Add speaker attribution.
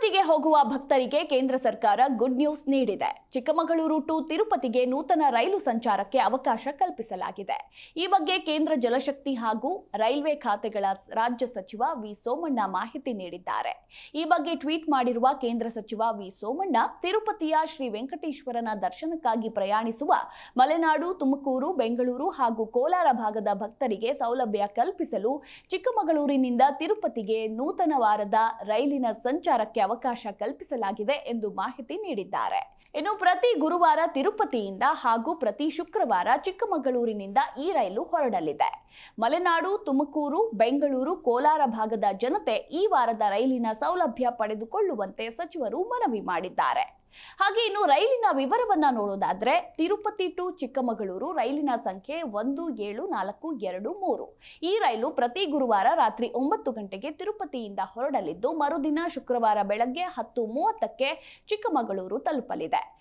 Speaker 1: ತಿರುಪತಿಗೆ ಹೋಗುವ ಭಕ್ತರಿಗೆ ಕೇಂದ್ರ ಸರ್ಕಾರ ಗುಡ್ ನ್ಯೂಸ್ ನೀಡಿದೆ. ಚಿಕ್ಕಮಗಳೂರು ಟು ತಿರುಪತಿಗೆ ನೂತನ ರೈಲು ಸಂಚಾರಕ್ಕೆ ಅವಕಾಶ ಕಲ್ಪಿಸಲಾಗಿದೆ. ಈ ಬಗ್ಗೆ ಕೇಂದ್ರ ಜಲಶಕ್ತಿ ಹಾಗೂ ರೈಲ್ವೆ ಖಾತೆಗಳ ರಾಜ್ಯ ಸಚಿವ ವಿ ಸೋಮಣ್ಣ ಮಾಹಿತಿ ನೀಡಿದ್ದಾರೆ. ಈ ಬಗ್ಗೆ ಟ್ವೀಟ್ ಮಾಡಿರುವ ಕೇಂದ್ರ ಸಚಿವ ವಿ ಸೋಮಣ್ಣ, ತಿರುಪತಿಯ ಶ್ರೀ ವೆಂಕಟೇಶ್ವರನ ದರ್ಶನಕ್ಕಾಗಿ ಪ್ರಯಾಣಿಸುವ ಮಲೆನಾಡು, ತುಮಕೂರು, ಬೆಂಗಳೂರು ಹಾಗೂ ಕೋಲಾರ ಭಾಗದ ಭಕ್ತರಿಗೆ ಸೌಲಭ್ಯ ಕಲ್ಪಿಸಲು ಚಿಕ್ಕಮಗಳೂರಿನಿಂದ ತಿರುಪತಿಗೆ ನೂತನ ವಾರದ ರೈಲಿನ ಸಂಚಾರಕ್ಕೆ ಅವಕಾಶ ಕಲ್ಪಿಸಲಾಗಿದೆ ಎಂದು ಮಾಹಿತಿ ನೀಡಿದ್ದಾರೆ. ಇನ್ನು ಪ್ರತಿ ಗುರುವಾರ ತಿರುಪತಿಯಿಂದ ಹಾಗೂ ಪ್ರತಿ ಶುಕ್ರವಾರ ಚಿಕ್ಕಮಗಳೂರಿನಿಂದ ಈ ರೈಲು ಹೊರಡಲಿದೆ. ಮಲೆನಾಡು, ತುಮಕೂರು, ಬೆಂಗಳೂರು, ಕೋಲಾರ ಭಾಗದ ಜನತೆ ಈ ವಾರದ ರೈಲಿನ ಸೌಲಭ್ಯ ಪಡೆದುಕೊಳ್ಳುವಂತೆ ಸಚಿವರು ಮನವಿ ಮಾಡಿದ್ದಾರೆ. ಹಾಗೆ ಇನ್ನು ರೈಲಿನ ವಿವರವನ್ನ ನೋಡೋದಾದ್ರೆ, ತಿರುಪತಿ ಟು ಚಿಕ್ಕಮಗಳೂರು ರೈಲಿನ ಸಂಖ್ಯೆ 17423. ಈ ರೈಲು ಪ್ರತಿ ಗುರುವಾರ ರಾತ್ರಿ 9 ಗಂಟೆಗೆ ತಿರುಪತಿಯಿಂದ ಹೊರಡಲಿದ್ದು, ಮರುದಿನ ಶುಕ್ರವಾರ ಬೆಳಗ್ಗೆ 10:30ಕ್ಕೆ ಚಿಕ್ಕಮಗಳೂರು ತಲುಪಲಿದೆ.